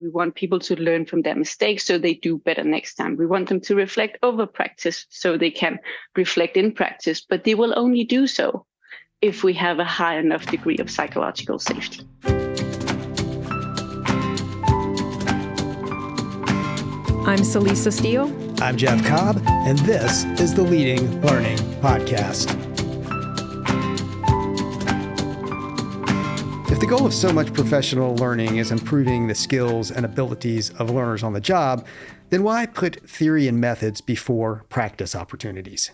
We want people to learn from their mistakes so they do better next time. We want them to reflect over practice so they can reflect in practice, but they will only do so if we have a high enough degree of psychological safety. I'm Celisa Steele. I'm Jeff Cobb, and this is the Leading Learning Podcast. If the goal of so much professional learning is improving the skills and abilities of learners on the job, then why put theory and methods before practice opportunities?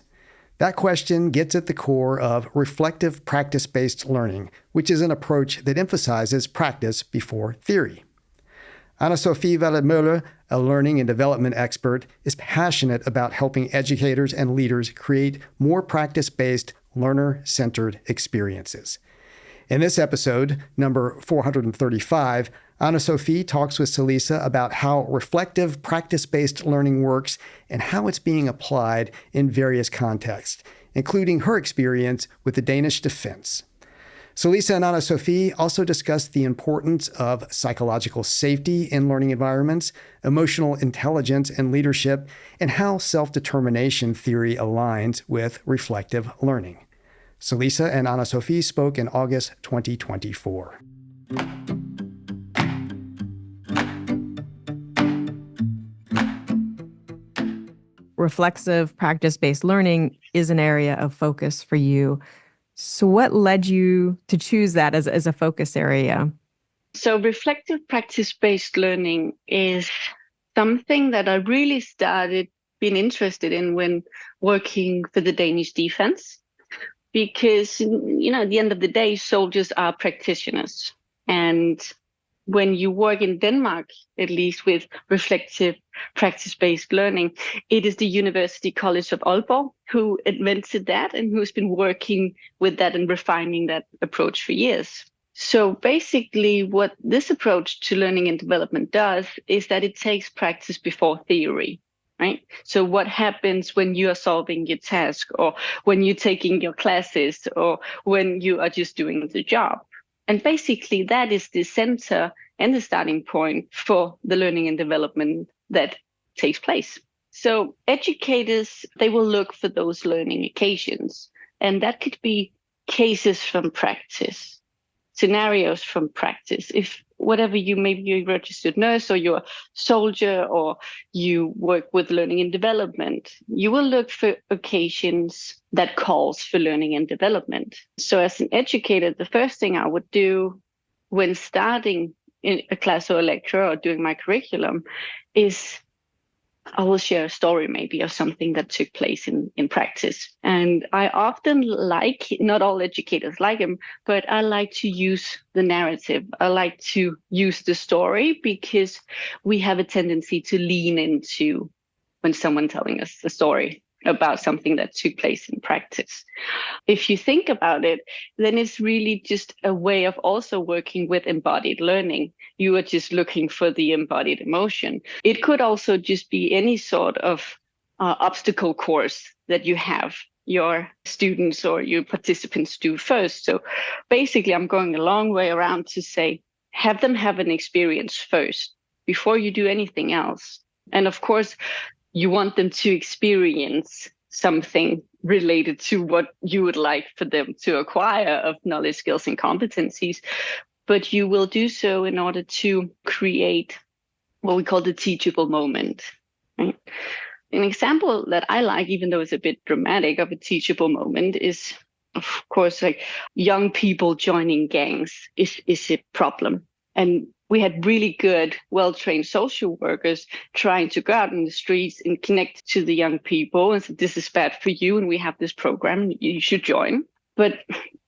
That question gets at the core of reflective practice-based learning, which is an approach that emphasizes practice before theory. Annasofie Wædeled-Møller, a learning and development expert, is passionate about helping educators and leaders create more practice-based, learner-centered experiences. In this episode, number 435, Annasofie talks with Celisa about how reflective practice-based learning works and how it's being applied in various contexts, including her experience with the Danish defense. Celisa and Annasofie also discuss the importance of psychological safety in learning environments, emotional intelligence and leadership, and how self-determination theory aligns with reflective learning. Celisa and Annasofie spoke in August 2024. Reflexive practice-based learning is an area of focus for you. So what led you to choose that as a focus area? So reflective practice-based learning is something that I really started being interested in when working for the Danish defense. Because, at the end of the day, soldiers are practitioners. And when you work in Denmark, at least with reflective practice-based learning, it is the University College of Aalborg who invented that and who's been working with that and refining that approach for years. So basically what this approach to learning and development does is that it takes practice before theory, right? So what happens when you are solving your task or when you're taking your classes or when you are just doing the job? And basically, that is the center and the starting point for the learning and development that takes place. So educators, they will look for those learning occasions. And that could be cases from practice, scenarios from practice. If whatever maybe you're a registered nurse or you're a soldier or you work with learning and development, you will look for occasions that calls for learning and development. So as an educator, the first thing I would do when starting in a class or a lecture or doing my curriculum is I will share a story maybe of something that took place in practice. And I often not all educators like them, but I like to use the narrative. I like to use the story because we have a tendency to lean into when someone telling us a story about something that took place in practice. If you think about it, then it's really just a way of also working with embodied learning. You are just looking for the embodied emotion. It could also just be any sort of obstacle course that you have your students or your participants do first. So basically, I'm going a long way around to say, have them have an experience first before you do anything else. And of course, you want them to experience something related to what you would like for them to acquire of knowledge, skills, and competencies. But you will do so in order to create what we call the teachable moment. Right? An example that I like, even though it's a bit dramatic, of a teachable moment is, of course, like young people joining gangs is a problem. And we had really good, well-trained social workers trying to go out in the streets and connect to the young people and say, this is bad for you, and we have this program, you should join. But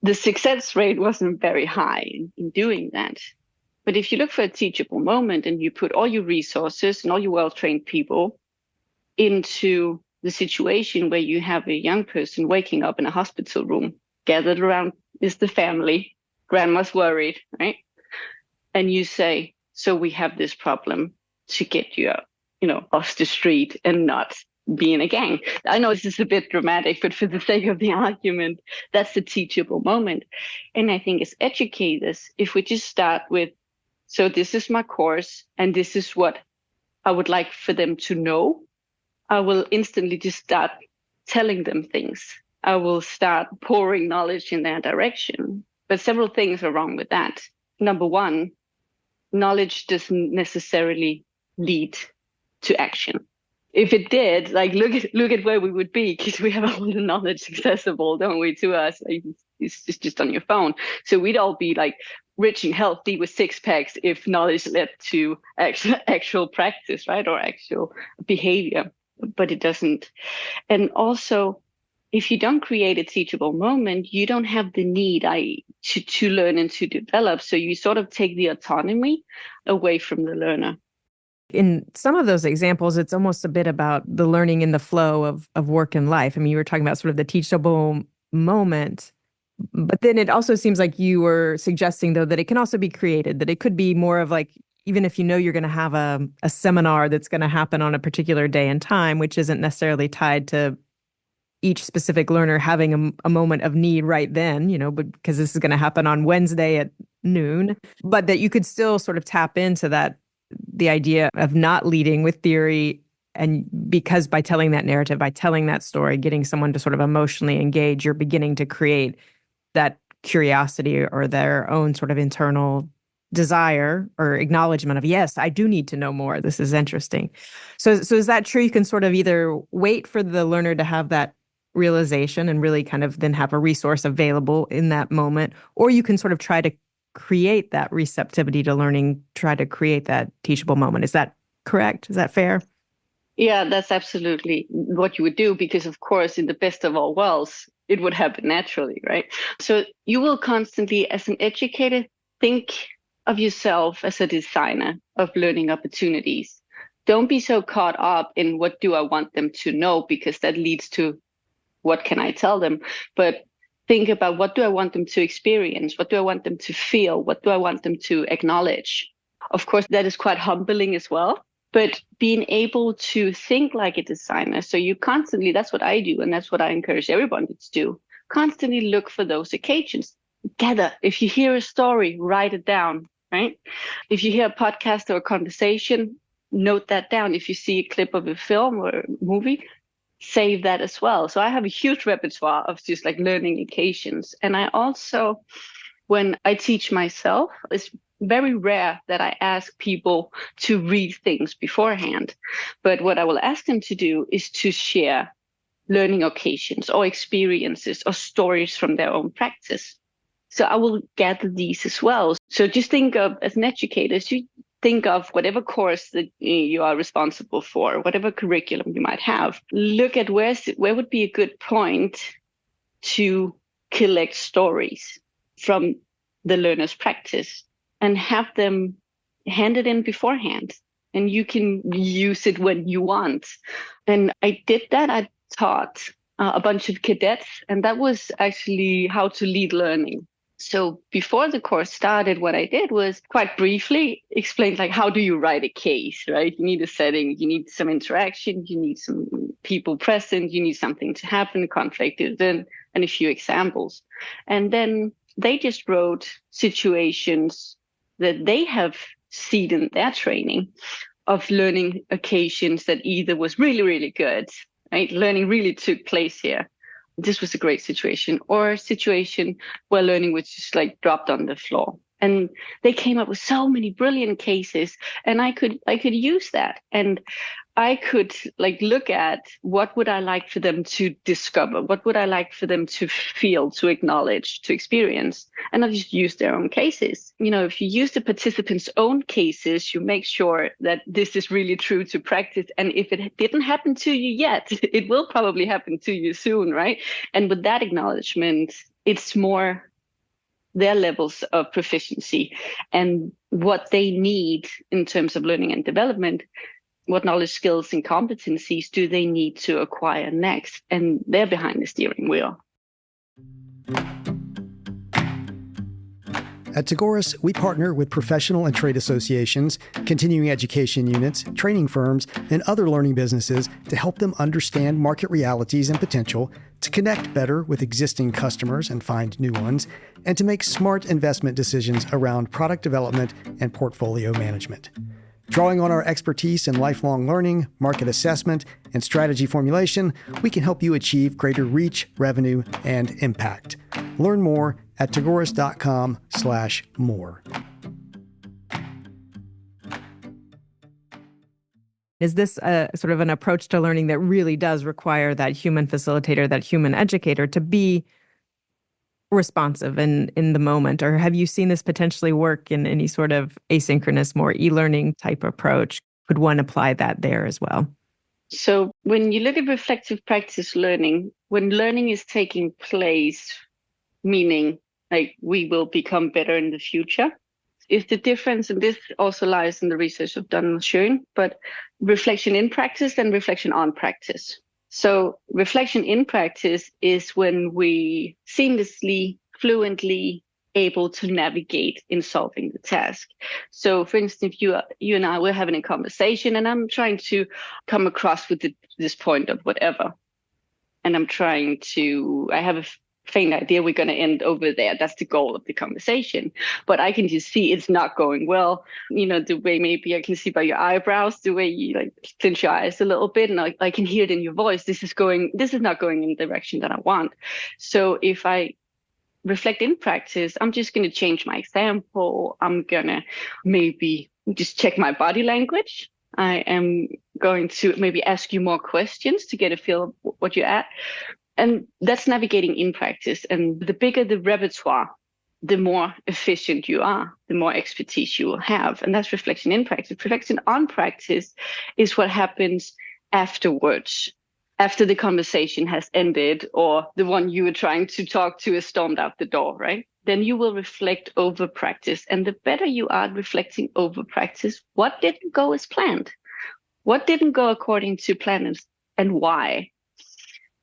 the success rate wasn't very high in doing that. But if you look for a teachable moment and you put all your resources and all your well-trained people into the situation where you have a young person waking up in a hospital room, gathered around is the family, grandma's worried, right? And you say, so we have this problem to get you out, off the street and not be in a gang. I know this is a bit dramatic, but for the sake of the argument, that's the teachable moment. And I think as educators, if we just start with So this is my course, and this is what I would like for them to know, I will instantly just start telling them things. I will start pouring knowledge in their direction. But several things are wrong with that. Number one, knowledge doesn't necessarily lead to action. If it did, like look at where we would be, because we have all the knowledge accessible, don't we, to us? Like, it's just on your phone. So we'd all be like rich and healthy with six packs if knowledge led to actual practice, right, or actual behavior. But it doesn't. And also, if you don't create a teachable moment, you don't have the need to learn and to develop. So you sort of take the autonomy away from the learner. In some of those examples, it's almost a bit about the learning in the flow of work and life. I mean, you were talking about sort of the teachable moment, but then it also seems like you were suggesting, though, that it can also be created, that it could be more of like, even if you know you're going to have a seminar that's going to happen on a particular day and time, which isn't necessarily tied to each specific learner having a moment of need right then, but because this is going to happen on Wednesday at noon, but that you could still sort of tap into that, the idea of not leading with theory. And because by telling that narrative, by telling that story, getting someone to sort of emotionally engage, you're beginning to create that curiosity or their own sort of internal desire or acknowledgement of, yes, I do need to know more. This is interesting. So is that true? You can sort of either wait for the learner to have that realization and really kind of then have a resource available in that moment, or you can sort of try to create that receptivity to learning, try to create that teachable moment. Is that correct? Is that fair? Yeah, that's absolutely what you would do, because of course, in the best of all worlds, it would happen naturally, right? So you will constantly, as an educator, think of yourself as a designer of learning opportunities. Don't be so caught up in what do I want them to know, because that leads to what can I tell them? But think about, what do I want them to experience? What do I want them to feel? What do I want them to acknowledge? Of course, that is quite humbling as well. But being able to think like a designer, so you constantly, that's what I do, and that's what I encourage everyone to do, constantly look for those occasions. Gather. If you hear a story, write it down, right? If you hear a podcast or a conversation, note that down. If you see a clip of a film or a movie, save that as well. So I have a huge repertoire of just like learning occasions. And I also, when I teach myself, it's very rare that I ask people to read things beforehand. But what I will ask them to do is to share learning occasions or experiences or stories from their own practice. So I will gather these as well. So just think of, as an educator, you think of whatever course that you are responsible for, whatever curriculum you might have. Look at where would be a good point to collect stories from the learner's practice and have them handed in beforehand. And you can use it when you want. And I did that. I taught a bunch of cadets, and that was actually how to lead learning. So before the course started, what I did was quite briefly explain, like, how do you write a case, right? You need a setting, you need some interaction, you need some people present, you need something to happen, conflict, and a few examples. And then they just wrote situations that they have seen in their training of learning occasions that either was really, really good, right? Learning really took place here. This was a great situation, or a situation where learning was just like dropped on the floor. And they came up with so many brilliant cases, and I could use that. And I could like look at, what would I like for them to discover? What would I like for them to feel, to acknowledge, to experience? And I just use their own cases. You know, if you use the participants' own cases, you make sure that this is really true to practice. And if it didn't happen to you yet, it will probably happen to you soon, right? And with that acknowledgement, it's more their levels of proficiency and what they need in terms of learning and development. What knowledge, skills, and competencies do they need to acquire next? And they're behind the steering wheel. At Tagoras, we partner with professional and trade associations, continuing education units, training firms, and other learning businesses to help them understand market realities and potential, to connect better with existing customers and find new ones, and to make smart investment decisions around product development and portfolio management. Drawing on our expertise in lifelong learning, market assessment, and strategy formulation, we can help you achieve greater reach, revenue, and impact. Learn more at tagoras.com/more. Is this a sort of an approach to learning that really does require that human facilitator, that human educator to be responsive and in the moment? Or have you seen this potentially work in any sort of asynchronous, more e-learning type approach? Could one apply that there as well? So when you look at reflective practice learning, when learning is taking place, meaning like we will become better in the future, is the difference, and this also lies in the research of Danish shown, but reflection in practice and reflection on practice. So reflection in practice is when we seamlessly, fluently able to navigate in solving the task. So for instance, if you and I, we're having a conversation and I'm trying to come across with this point of whatever. And I have a faint idea we're going to end over there. That's the goal of the conversation. But I can just see it's not going well. You know, the way maybe I can see by your eyebrows, the way you like clench your eyes a little bit, and I can hear it in your voice. This is not going in the direction that I want. So if I reflect in practice, I'm just going to change my example. I'm going to maybe just check my body language. I am going to maybe ask you more questions to get a feel of what you're at. And that's navigating in practice. And the bigger the repertoire, the more efficient you are, the more expertise you will have. And that's reflection in practice. Reflection on practice is what happens afterwards, after the conversation has ended or the one you were trying to talk to is stormed out the door, right? Then you will reflect over practice. And the better you are at reflecting over practice, what didn't go as planned? What didn't go according to plan and why?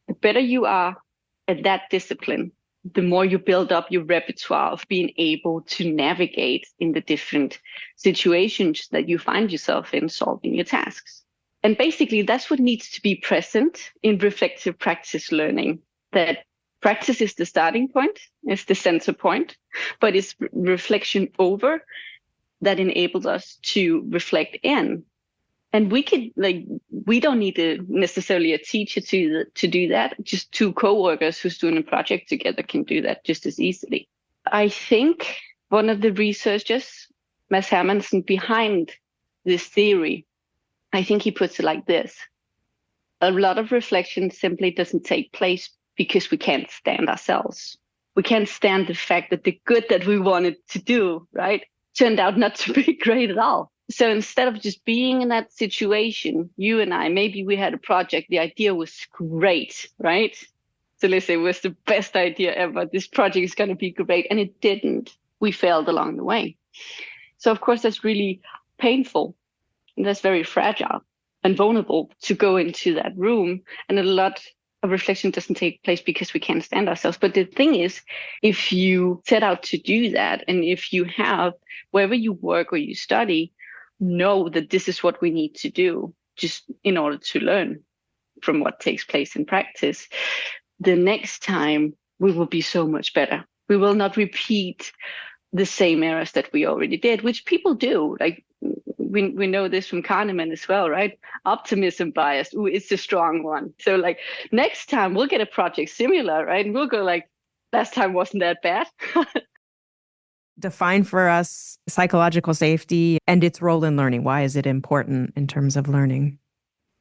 The better you are at that discipline, the more you build up your repertoire of being able to navigate in the different situations that you find yourself in solving your tasks. And basically, that's what needs to be present in reflective practice learning, that practice is the starting point, it's the center point, but it's reflection over that enables us to reflect in. And we don't need necessarily a teacher to do that. Just two coworkers who's doing a project together can do that just as easily. I think one of the researchers, Mads Hermansen, behind this theory, I think he puts it like this. A lot of reflection simply doesn't take place because we can't stand ourselves. We can't stand the fact that the good that we wanted to do, right, turned out not to be great at all. So instead of just being in that situation, you and I, maybe we had a project, the idea was great, right? So let's say it was the best idea ever. This project is going to be great. And it didn't. We failed along the way. So of course, that's really painful. And that's very fragile and vulnerable to go into that room. And a lot of reflection doesn't take place because we can't stand ourselves. But the thing is, if you set out to do that, and if you have, wherever you work or you study, know that this is what we need to do just in order to learn from what takes place in practice, the next time we will be so much better. We will not repeat the same errors that we already did, which people do. Like we know this from Kahneman as well, right? Optimism bias, ooh, it's a strong one. So like next time we'll get a project similar, right? And we'll go like, last time wasn't that bad. Define for us psychological safety and its role in learning. Why is it important in terms of learning?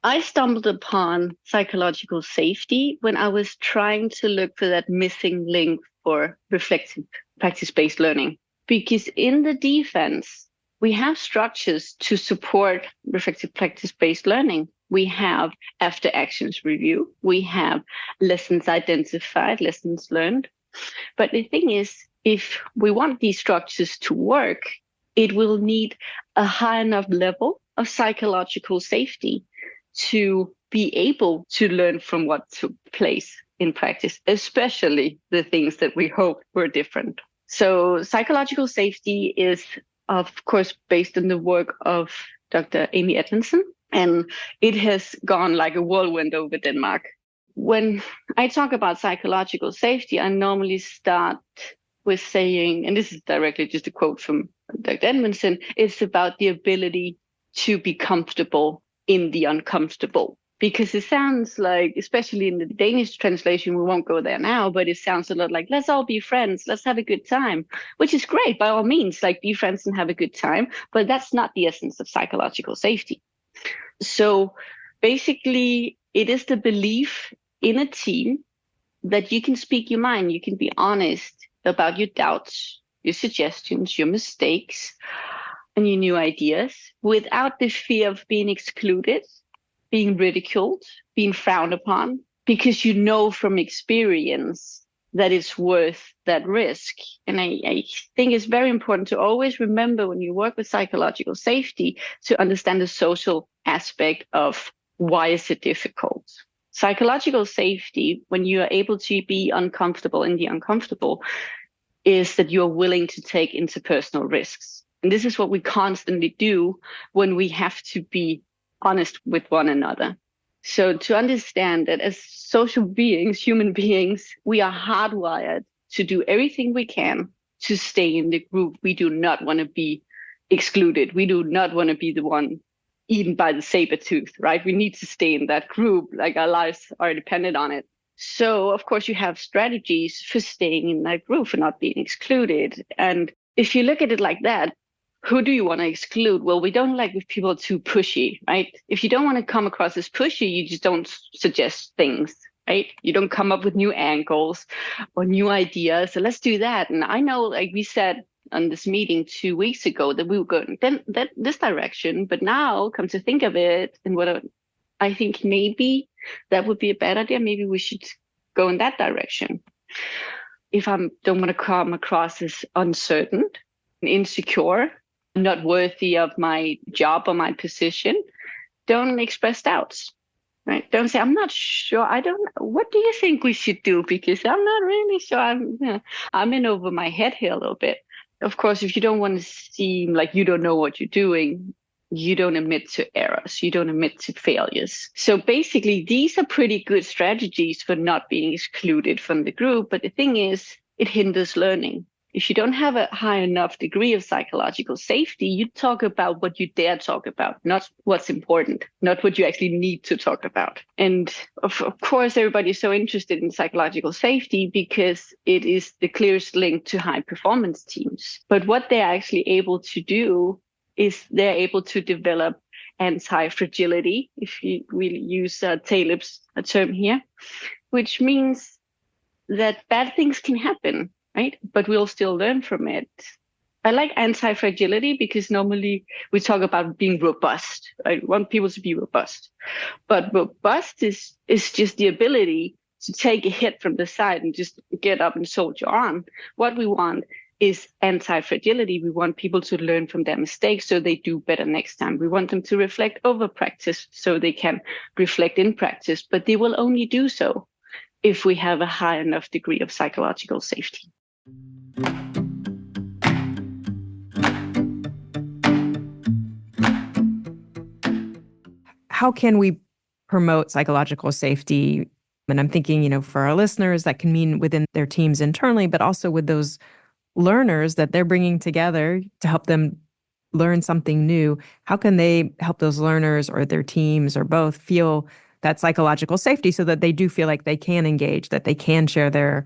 I stumbled upon psychological safety when I was trying to look for that missing link for reflective practice-based learning. Because in the defense, we have structures to support reflective practice-based learning. We have after actions review. We have lessons identified, lessons learned. But the thing is, if we want these structures to work, it will need a high enough level of psychological safety to be able to learn from what took place in practice, especially the things that we hope were different. So psychological safety is, of course, based on the work of Dr. Amy Edmondson, and it has gone like a whirlwind over Denmark. When I talk about psychological safety, I normally start with saying, and this is directly just a quote from Dr. Edmondson, it's about the ability to be comfortable in the uncomfortable. Because it sounds like, especially in the Danish translation, we won't go there now, but it sounds a lot like, let's all be friends, let's have a good time, which is great, by all means, like be friends and have a good time, but that's not the essence of psychological safety. So basically, it is the belief in a team that you can speak your mind, you can be honest about your doubts, your suggestions, your mistakes, and your new ideas without the fear of being excluded, being ridiculed, being frowned upon, because you know from experience that it's worth that risk. And I think it's very important to always remember when you work with psychological safety to understand the social aspect of why is it difficult. Psychological safety, when you are able to be uncomfortable in the uncomfortable, is that you're willing to take interpersonal risks. And this is what we constantly do when we have to be honest with one another. So to understand that as social beings, human beings, we are hardwired to do everything we can to stay in the group. We do not want to be excluded. We do not want to be the one eaten by the saber tooth, right? We need to stay in that group, like our lives are dependent on it. So of course you have strategies for staying in that group, for not being excluded. And if you look at it like that, who do you want to exclude? Well, we don't like if people are too pushy, right? If you don't want to come across as pushy, you just don't suggest things, right? You don't come up with new angles or new ideas. So let's do that. And I know, like we said on this meeting 2 weeks ago, that we were going this direction, but now come to think of it, and what I think maybe that would be a bad idea. Maybe we should go in that direction. If I don't want to come across as uncertain, insecure, not worthy of my job or my position, don't express doubts, right? Don't say, I'm not sure. What do you think we should do? Because I'm not really sure. I'm in over my head here a little bit. Of course, if you don't want to seem like you don't know what you're doing, you don't admit to errors, you don't admit to failures. So basically, these are pretty good strategies for not being excluded from the group. But the thing is, it hinders learning. If you don't have a high enough degree of psychological safety, you talk about what you dare talk about, not what's important, not what you actually need to talk about. And of course, everybody's so interested in psychological safety because it is the clearest link to high performance teams. But what they're actually able to do is they're able to develop anti-fragility, if we use Taleb's term here, which means that bad things can happen, right? But we'll still learn from it. I like anti-fragility because normally we talk about being robust. I want people to be robust. But robust is just the ability to take a hit from the side and just get up and soldier on. What we want is anti-fragility. We want people to learn from their mistakes so they do better next time. We want them to reflect over practice so they can reflect in practice, but they will only do so if we have a high enough degree of psychological safety. How can we promote psychological safety? And I'm thinking, for our listeners, that can mean within their teams internally, but also with those learners that they're bringing together to help them learn something new. How can they help those learners or their teams or both feel that psychological safety so that they do feel like they can engage, that they can share their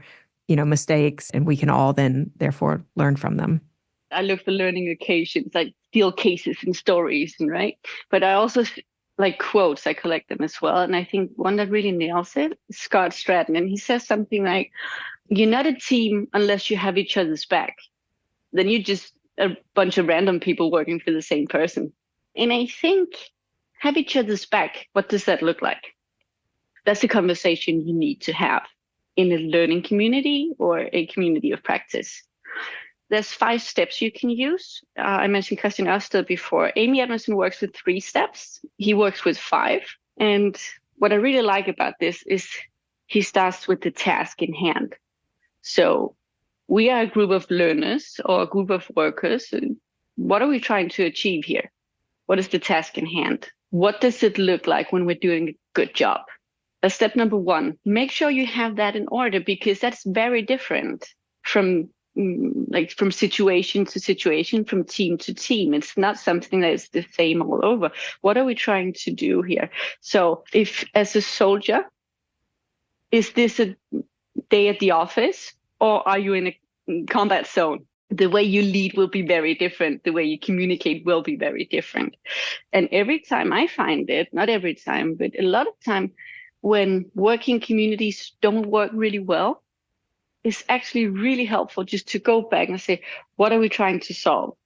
mistakes, and we can all then therefore learn from them? I look for learning occasions, like field cases and stories, right? But I also like quotes, I collect them as well. And I think one that really nails it is Scott Stratton. And he says something like, you're not a team unless you have each other's back. Then you're just a bunch of random people working for the same person. And I think have each other's back. What does that look like? That's a conversation you need to have in a learning community or a community of practice. There's 5 steps you can use. I mentioned Christian Ørsted before. Amy Edmondson works with 3 steps. He works with 5. And what I really like about this is he starts with the task in hand. So we are a group of learners or a group of workers. What are we trying to achieve here? What is the task in hand? What does it look like when we're doing a good job? That's step number one. Make sure you have that in order, because that's very different from from situation to situation, from team to team. It's not something that is the same all over. What are we trying to do here? So if as a soldier, is this a day at the office, or are you in a combat zone? The way you lead will be very different. The way you communicate will be very different. And every time I find it, not every time, but a lot of time, when working communities don't work really well, it's actually really helpful just to go back and say, what are we trying to solve?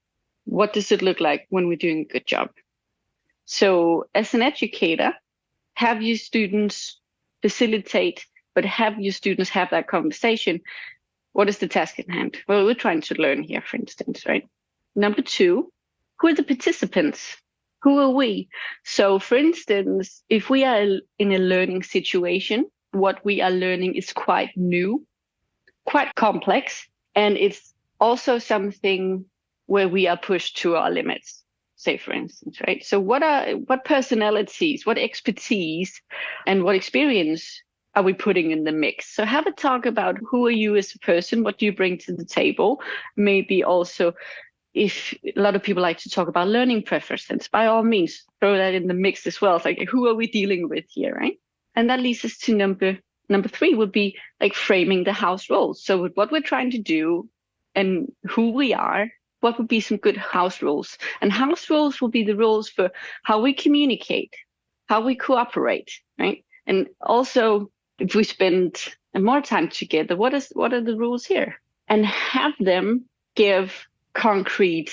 What does it look like when we're doing a good job? So as an educator, have your students facilitate, but have your students have that conversation. What is the task at hand? Well, we're trying to learn here, for instance, right? Number two, who are the participants? Who are we? So, for instance, if we are in a learning situation, what we are learning is quite new, quite complex, and it's also something where we are pushed to our limits, say, for instance, right? So what personalities, what expertise, and what experience are we putting in the mix? So have a talk about who are you as a person, what do you bring to the table? Maybe also, if a lot of people like to talk about learning preferences, by all means, throw that in the mix as well. It's like, who are we dealing with here, right? And that leads us to number three would be like framing the house roles. So with what we're trying to do and who we are, what would be some good house rules? And house rules will be the rules for how we communicate, how we cooperate, right? And also, if we spend more time together, what are the rules here? And have them give concrete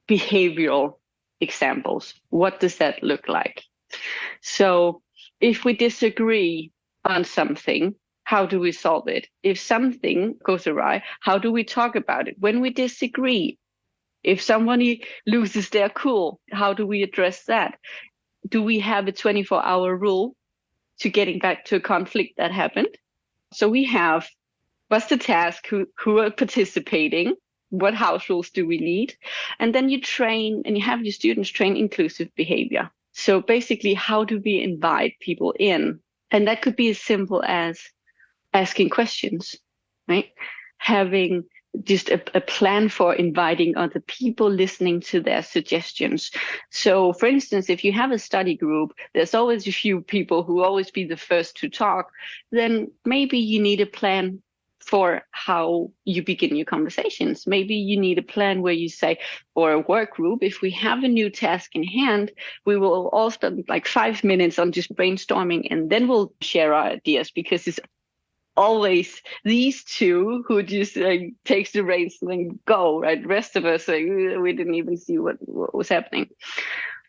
behavioral examples. What does that look like? So if we disagree on something, how do we solve it? If something goes awry, how do we talk about it? When we disagree, if somebody loses their cool, how do we address that? Do we have a 24-hour rule to getting back to a conflict that happened? So we have, what's the task? Who are participating? What house rules do we need? And then you train and you have your students train inclusive behavior. So basically, how do we invite people in? And that could be as simple as asking questions, right? Having just a plan for inviting other people, listening to their suggestions. So for instance, if you have a study group, there's always a few people who always be the first to talk, then maybe you need a plan for how you begin your conversations. Maybe you need a plan where you say, for a work group, if we have a new task in hand, we will all spend like 5 minutes on just brainstorming, and then we'll share our ideas, because it's always these two who just takes the reins and then go, right? The rest of us, we didn't even see what was happening.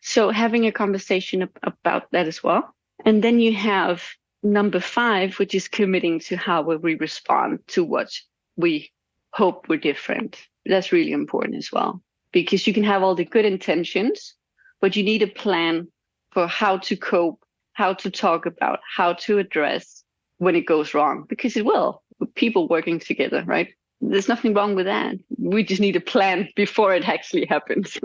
So having a conversation about that as well. And then you have number 5, which is committing to how will we respond to what we hope were different. That's really important as well, because you can have all the good intentions, but you need a plan for how to cope, how to talk about, how to address when it goes wrong, because it will, with people working together, right? There's nothing wrong with that. We just need a plan before it actually happens.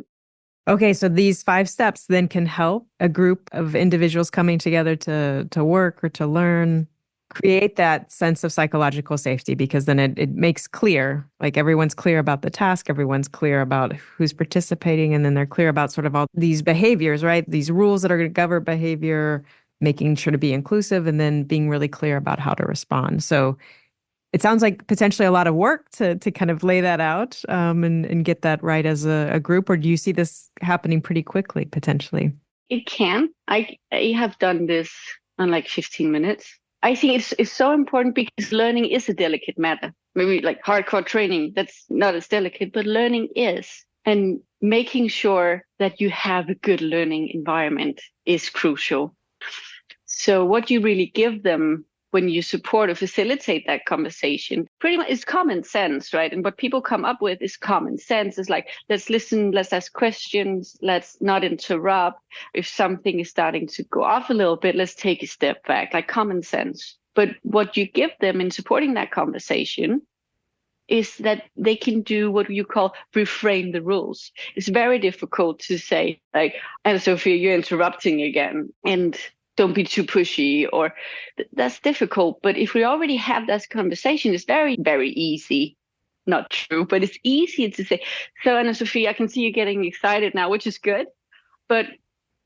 Okay, so these 5 steps then can help a group of individuals coming together to work or to learn, create that sense of psychological safety, because then it makes clear, like everyone's clear about the task, everyone's clear about who's participating, and then they're clear about sort of all these behaviors, right? These rules that are going to govern behavior, making sure to be inclusive, and then being really clear about how to respond. So it sounds like potentially a lot of work to kind of lay that out and get that right as a group, or do you see this happening pretty quickly, potentially? It can. I have done this in like 15 minutes. I think it's so important, because learning is a delicate matter. Maybe like hardcore training, that's not as delicate, but learning is. And making sure that you have a good learning environment is crucial. So what you really give them when you support or facilitate that conversation, pretty much is common sense, right? And what people come up with is common sense. It's like, let's listen, let's ask questions, let's not interrupt. If something is starting to go off a little bit, let's take a step back, like common sense. But what you give them in supporting that conversation is that they can do what you call reframe the rules. It's very difficult to say, like, Annasofie, you're interrupting again, and don't be too pushy, or that's difficult. But if we already have that conversation, it's very, very easy. Not true, but it's easier to say, so Annasofie, I can see you getting excited now, which is good. But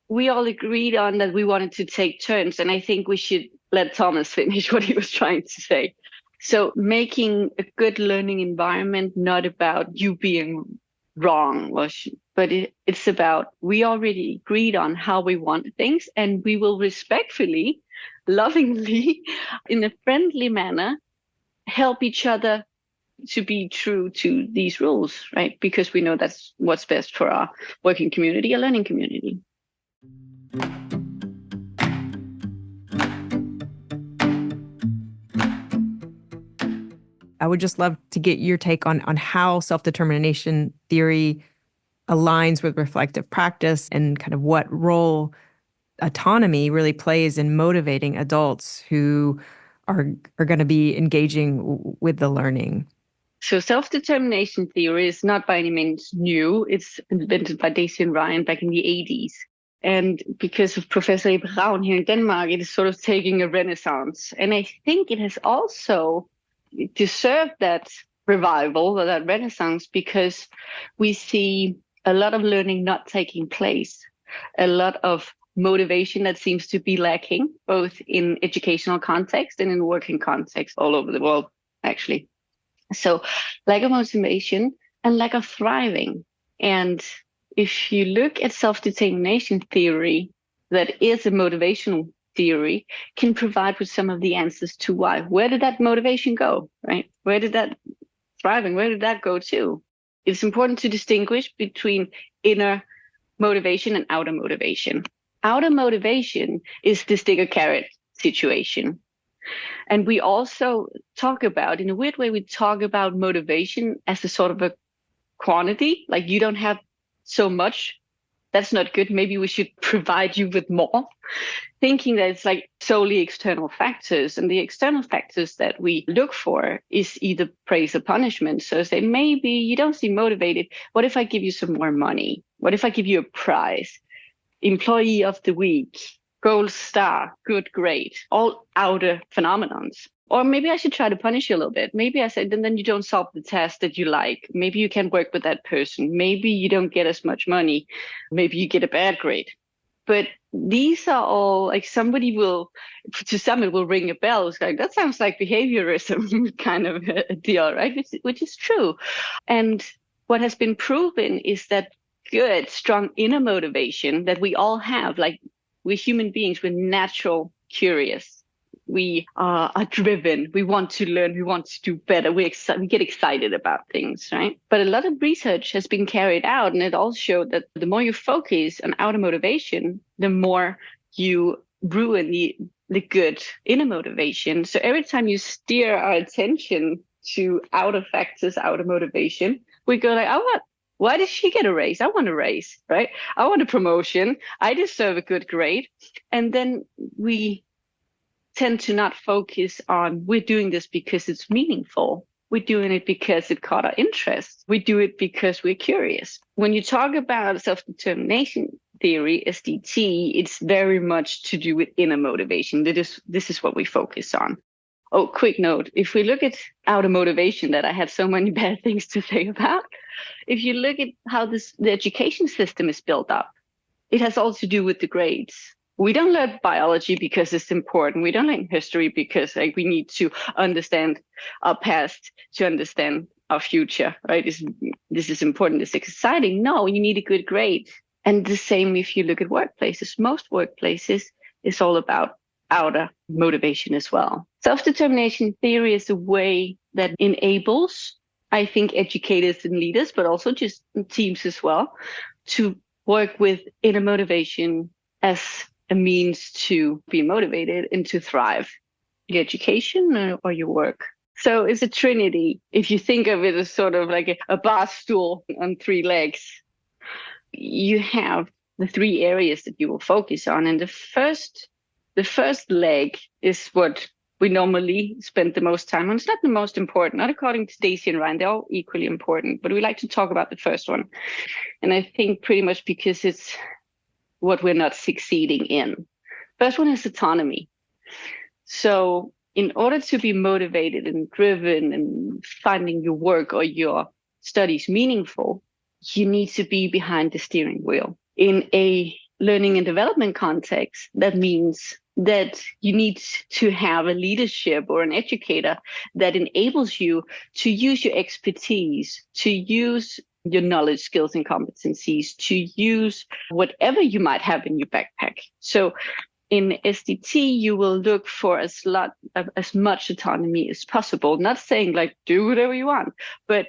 we all agreed on that we wanted to take turns. And I think we should let Thomas finish what he was trying to say. So making a good learning environment, not about you being wrong, but it's about we already agreed on how we want things, and we will respectfully, lovingly, in a friendly manner, help each other to be true to these rules, right? Because we know that's what's best for our working community, a learning community. I would just love to get your take on how self-determination theory aligns with reflective practice and kind of what role autonomy really plays in motivating adults who are going to be engaging with the learning. So self-determination theory is not by any means new. It's invented by Daisy and Ryan back in the 80s. And because of Professor Ebbe Raun here in Denmark, it is sort of taking a renaissance. And I think it has also deserved that revival or that renaissance because we see a lot of learning not taking place, a lot of motivation that seems to be lacking, both in educational context and in working context all over the world, actually. So lack of motivation and lack of thriving. And if you look at self-determination theory, that is a motivational theory, can provide with some of the answers to why. Where did that motivation go, right? Where did that thriving, where did that go to? It's important to distinguish between inner motivation and outer motivation. Outer motivation is the stick or carrot situation. And we also talk about, in a weird way, we talk about motivation as a sort of a quantity, like you don't have so much. That's not good. Maybe we should provide you with more, thinking that it's like solely external factors. And the external factors that we look for is either praise or punishment. So say, maybe you don't seem motivated. What if I give you some more money? What if I give you a prize? Employee of the week, gold star, good grade, all outer phenomenons. Or maybe I should try to punish you a little bit. Maybe I said, then you don't solve the task that you like. Maybe you can't work with that person. Maybe you don't get as much money. Maybe you get a bad grade. But these are all like somebody will, to some it will ring a bell. It's like, that sounds like behaviorism kind of a deal, right? Which is true. And what has been proven is that good, strong inner motivation that we all have, like we're human beings, we're natural curious. We are driven. We want to learn. We want to do better. We get excited about things, right? But a lot of research has been carried out, and it all showed that the more you focus on outer motivation, the more you ruin the good inner motivation. So every time you steer our attention to outer factors, outer motivation, we go like, why did she get a raise? I want a raise, right? I want a promotion. I deserve a good grade. And then we tend to not focus on, we're doing this because it's meaningful. We're doing it because it caught our interest. We do it because we're curious. When you talk about self-determination theory, SDT, it's very much to do with inner motivation. This is what we focus on. Oh, quick note. If we look at outer motivation that I have so many bad things to say about, if you look at how the education system is built up, it has all to do with the grades. We don't learn biology because it's important. We don't learn history because we need to understand our past to understand our future, right? This is important. It's exciting. No, you need a good grade. And the same if you look at workplaces. Most workplaces is all about outer motivation as well. Self-determination theory is a way that enables, I think, educators and leaders, but also just teams as well, to work with inner motivation as a means to be motivated and to thrive, your education or your work. So it's a trinity. If you think of it as sort of like a bar stool on three legs, you have the three areas that you will focus on. And the first leg is what we normally spend the most time on. It's not the most important, not according to Daisy and Ryan. They're all equally important, but we like to talk about the first one. And I think pretty much because it's what we're not succeeding in. First one is autonomy. So in order to be motivated and driven and finding your work or your studies meaningful, you need to be behind the steering wheel. In a learning and development context, that means that you need to have a leadership or an educator that enables you to use your expertise, to use your knowledge, skills, and competencies, to use whatever you might have in your backpack. So in SDT, you will look for as much autonomy as possible. Not saying like do whatever you want, but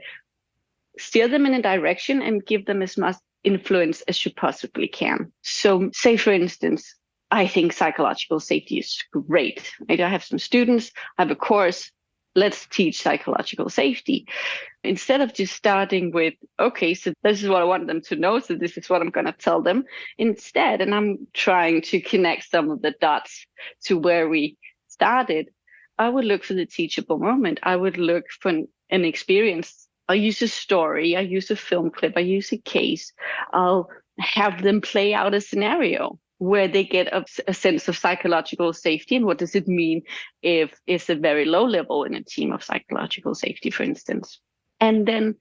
steer them in a direction and give them as much influence as you possibly can. So say, for instance, I think psychological safety is great. I have some students, I have a course, let's teach psychological safety. Instead of just starting with, okay, so this is what I want them to know, so this is what I'm going to tell them. Instead, and I'm trying to connect some of the dots to where we started, I would look for the teachable moment. I would look for an experience. I'll use a story, I use a film clip, I use a case. I'll have them play out a scenario where they get a sense of psychological safety. And what does it mean if it's a very low level in a team of psychological safety, for instance? And then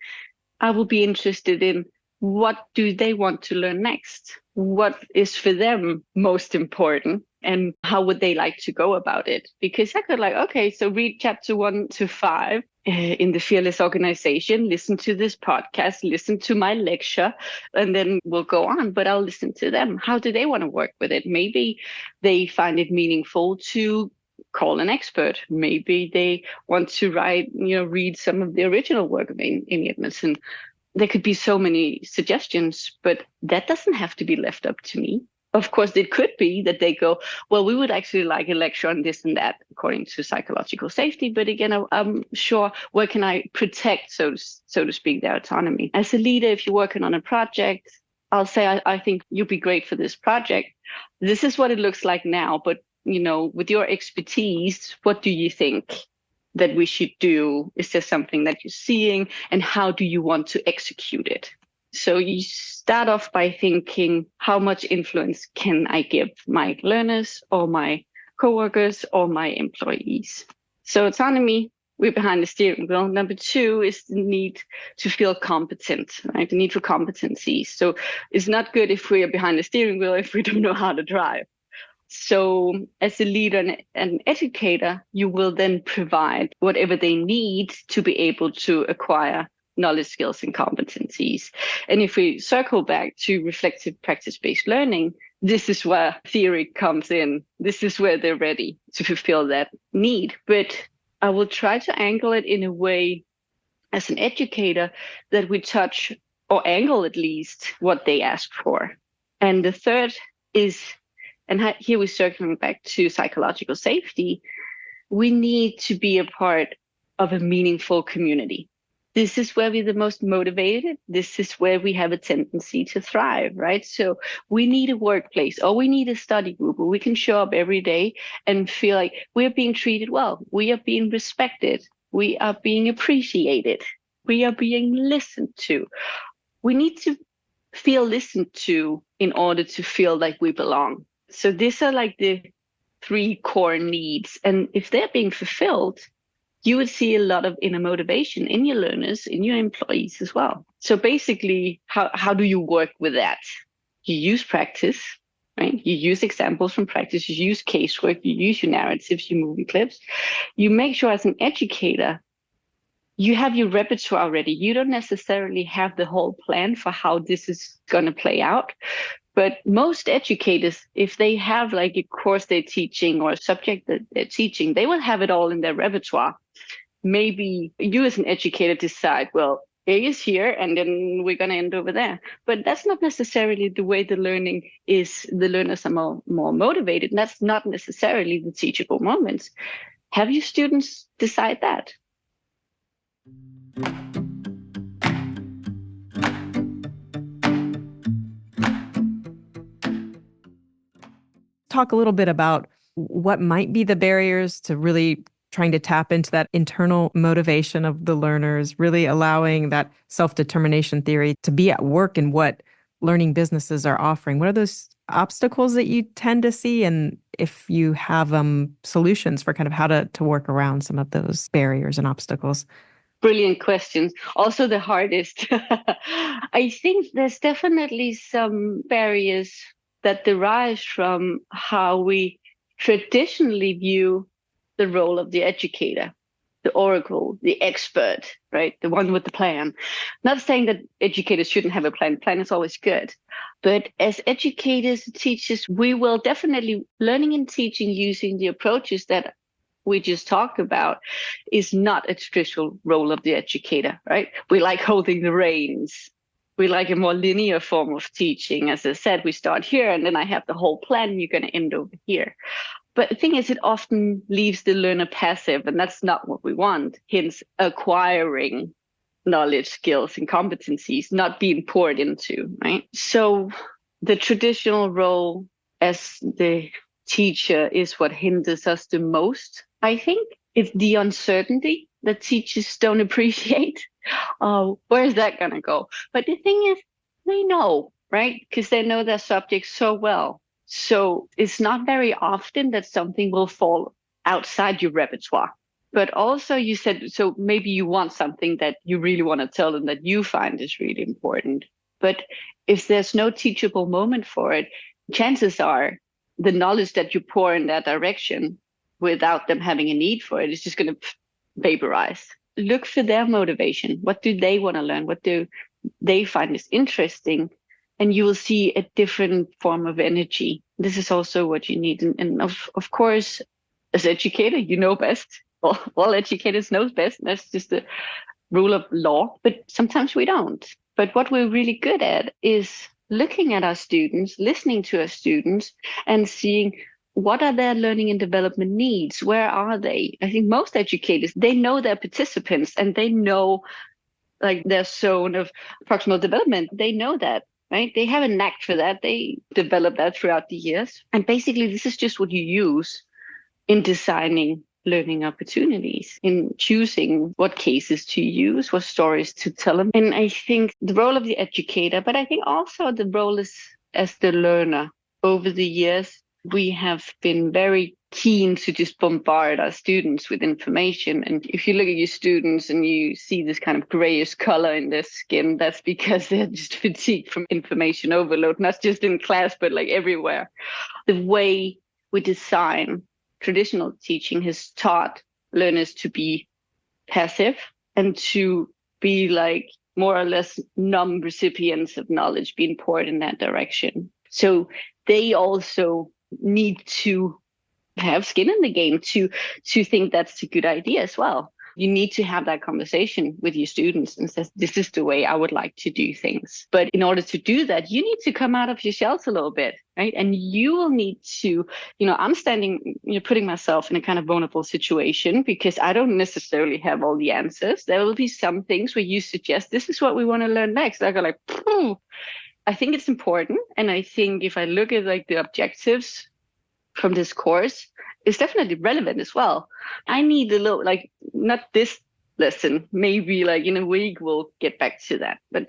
I will be interested in what do they want to learn next? What is for them most important? And how would they like to go about it? Because I could okay, so read chapter 1 to 5 in the Fearless Organization, listen to this podcast, listen to my lecture, and then we'll go on. But I'll listen to them. How do they want to work with it? Maybe they find it meaningful to call an expert. Maybe they want to read some of the original work of Amy Edmondson. There could be so many suggestions, but that doesn't have to be left up to me. Of course, it could be that they go, well, we would actually like a lecture on this and that according to psychological safety. But again, I'm sure where can I protect, so to speak, their autonomy? As a leader, if you're working on a project, I'll say, I think you'll be great for this project. This is what it looks like now. But, with your expertise, what do you think that we should do? Is there something that you're seeing? And how do you want to execute it? So you start off by thinking, how much influence can I give my learners or my coworkers or my employees? So autonomy, we're behind the steering wheel. Number 2 is the need to feel competent, right? The need for competencies. So it's not good if we are behind the steering wheel if we don't know how to drive. So as a leader and an educator, you will then provide whatever they need to be able to acquire knowledge, skills, and competencies. And if we circle back to reflective practice-based learning, this is where theory comes in. This is where they're ready to fulfill that need. But I will try to angle it in a way as an educator that we touch or angle at least what they ask for. And the third is, and here we're circling back to psychological safety, we need to be a part of a meaningful community. This is where we're the most motivated. This is where we have a tendency to thrive, right? So we need a workplace or we need a study group where we can show up every day and feel like we're being treated well. We are being respected. We are being appreciated. We are being listened to. We need to feel listened to in order to feel like we belong. So these are like the 3 core needs. And if they're being fulfilled, you would see a lot of inner motivation in your learners, in your employees as well. So basically, how do you work with that? You use practice, right? You use examples from practice, you use casework, you use your narratives, your movie clips. You make sure as an educator, you have your repertoire already. You don't necessarily have the whole plan for how this is going to play out. But most educators, if they have like a course they're teaching or a subject that they're teaching, they will have it all in their repertoire. Maybe you as an educator decide, well, A is here and then we're going to end over there. But that's not necessarily the way the learning is. The learners are more motivated. And that's not necessarily the teachable moments. Have your students decide that? Talk a little bit about what might be the barriers to really trying to tap into that internal motivation of the learners, really allowing that self-determination theory to be at work in what learning businesses are offering? What are those obstacles that you tend to see? And if you have solutions for kind of how to work around some of those barriers and obstacles? Brilliant questions. Also the hardest. I think there's definitely some barriers that derive from how we traditionally view the role of the educator, the oracle, the expert, right? The one with the plan. Not saying that educators shouldn't have a plan. Plan is always good. But as educators, teachers, we will definitely learning and teaching using the approaches that we just talked about is not a traditional role of the educator, right? We like holding the reins. We like a more linear form of teaching. As I said, we start here and then I have the whole plan. You're going to end over here. But the thing is, it often leaves the learner passive, and that's not what we want. Hence, acquiring knowledge, skills, and competencies, not being poured into, right? So the traditional role as the teacher is what hinders us the most. I think it's the uncertainty that teachers don't appreciate. Where is that going to go? But the thing is, they know, right? Because they know their subject so well. So it's not very often that something will fall outside your repertoire. But also you said, so maybe you want something that you really want to tell them that you find is really important. But if there's no teachable moment for it, chances are the knowledge that you pour in that direction without them having a need for it is just going to vaporize. Look for their motivation. What do they want to learn? What do they find is interesting? And you will see a different form of energy. This is also what you need. And of course, as educator, you know best. All educators know best. That's just the rule of law. But sometimes we don't. But what we're really good at is looking at our students, listening to our students, and seeing what are their learning and development needs? Where are they? I think most educators, they know their participants and they know like their zone of proximal development. They know that. Right? They have a knack for that. They develop that throughout the years. And basically, this is just what you use in designing learning opportunities, in choosing what cases to use, what stories to tell them. And I think the role of the educator, but I think also the role is as the learner. Over the years, we have been very keen to just bombard our students with information. And if you look at your students and you see this kind of grayish color in their skin, that's because they're just fatigued from information overload, not just in class, but like everywhere. The way we design traditional teaching has taught learners to be passive and to be like more or less numb recipients of knowledge being poured in that direction. So they also need to have skin in the game to think that's a good idea as well. You need to have that conversation with your students and say, this is the way I would like to do things. But in order to do that, you need to come out of your shells a little bit, right? And you will need to, I'm standing, putting myself in a kind of vulnerable situation because I don't necessarily have all the answers. There will be some things where you suggest, this is what we want to learn next. I go like, I think it's important. And I think if I look at like the objectives from this course, it's definitely relevant as well. I need a little, like, not this lesson, maybe like in a week we'll get back to that. But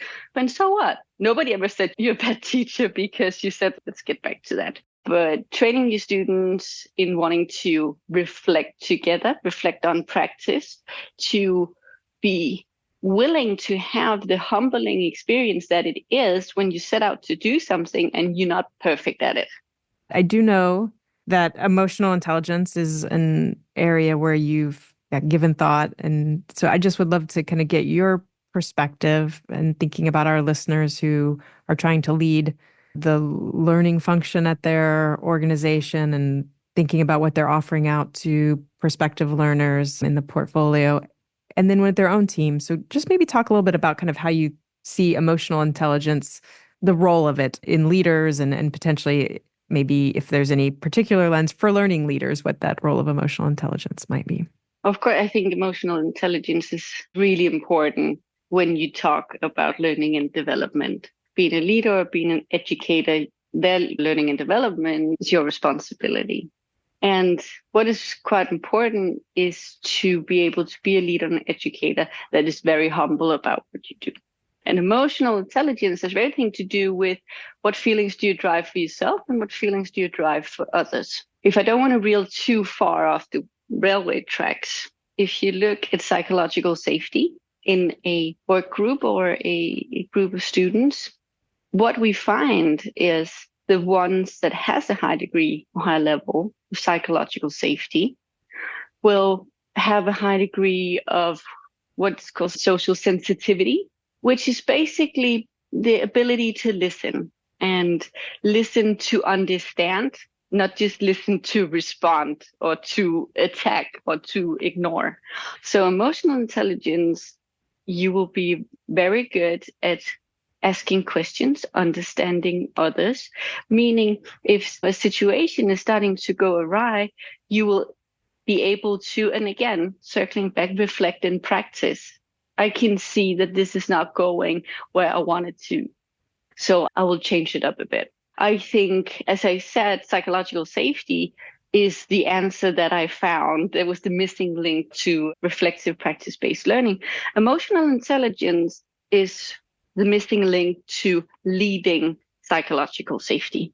so what? Nobody ever said you're a bad teacher because you said, let's get back to that. But training your students in wanting to reflect together, reflect on practice, to be willing to have the humbling experience that it is when you set out to do something and you're not perfect at it. I do know that emotional intelligence is an area where you've given thought. And so I just would love to kind of get your perspective and thinking about our listeners who are trying to lead the learning function at their organization and thinking about what they're offering out to prospective learners in the portfolio and then with their own team. So just maybe talk a little bit about kind of how you see emotional intelligence, the role of it in leaders and potentially maybe if there's any particular lens for learning leaders, what that role of emotional intelligence might be. Of course, I think emotional intelligence is really important when you talk about learning and development. Being a leader or being an educator, their learning and development is your responsibility. And what is quite important is to be able to be a leader and an educator that is very humble about what you do. And emotional intelligence has everything to do with what feelings do you drive for yourself and what feelings do you drive for others. If I don't want to reel too far off the railway tracks, if you look at psychological safety in a work group or a group of students, what we find is the ones that has a high degree or high level of psychological safety will have a high degree of what's called social sensitivity, which is basically the ability to listen and listen to understand, not just listen to respond or to attack or to ignore. So emotional intelligence, you will be very good at asking questions, understanding others, meaning if a situation is starting to go awry, you will be able to, and again, circling back, reflect and practice. I can see that this is not going where I wanted to, so I will change it up a bit. I think, as I said, psychological safety is the answer that I found. There was the missing link to reflective practice-based learning. Emotional intelligence is the missing link to leading psychological safety.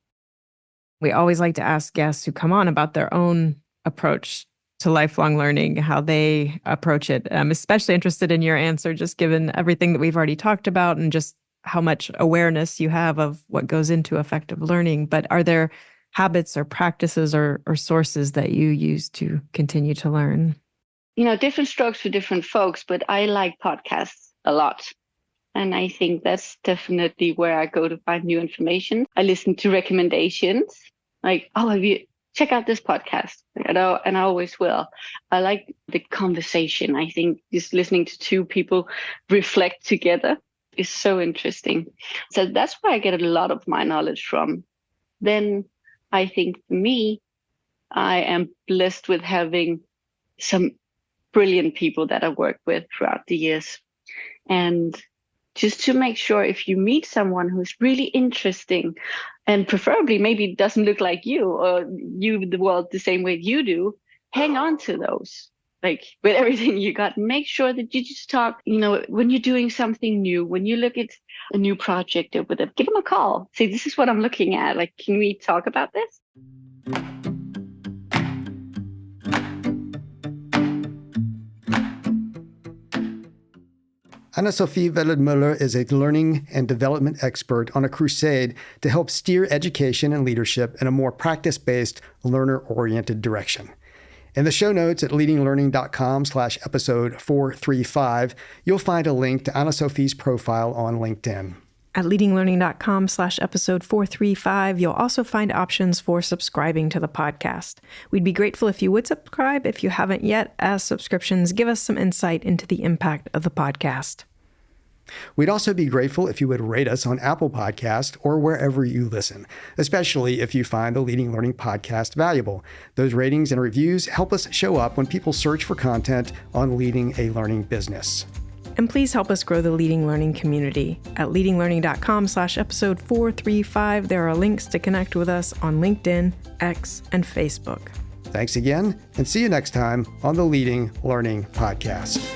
We always like to ask guests who come on about their own approach to lifelong learning, how they approach it. I'm especially interested in your answer, just given everything that we've already talked about and just how much awareness you have of what goes into effective learning. But are there habits or practices or sources that you use to continue to learn? Different strokes for different folks, but I like podcasts a lot. And I think that's definitely where I go to find new information. I listen to recommendations like, check out this podcast. And I always will. I like the conversation. I think just listening to two people reflect together is so interesting. So that's where I get a lot of my knowledge from. Then I think for me, I am blessed with having some brilliant people that I work with throughout the years. And just to make sure if you meet someone who's really interesting and preferably maybe doesn't look like you or you the world the same way you do, hang on to those. Like with everything you got, make sure that you just talk, when you're doing something new, when you look at a new project or whatever, give them a call. Say, this is what I'm looking at. Like, can we talk about this? Annasofie Wædeled-Møller is a learning and development expert on a crusade to help steer education and leadership in a more practice-based, learner-oriented direction. In the show notes at leadinglearning.com/episode 435, you'll find a link to Annasofie's profile on LinkedIn. At leadinglearning.com/episode 435, you'll also find options for subscribing to the podcast. We'd be grateful if you would subscribe if you haven't yet, as subscriptions give us some insight into the impact of the podcast. We'd also be grateful if you would rate us on Apple Podcast or wherever you listen, especially if you find the Leading Learning podcast valuable. Those ratings and reviews help us show up when people search for content on leading a learning business. And please help us grow the Leading Learning community. At leadinglearning.com/episode 435, there are links to connect with us on LinkedIn, X, and Facebook. Thanks again, and see you next time on the Leading Learning podcast.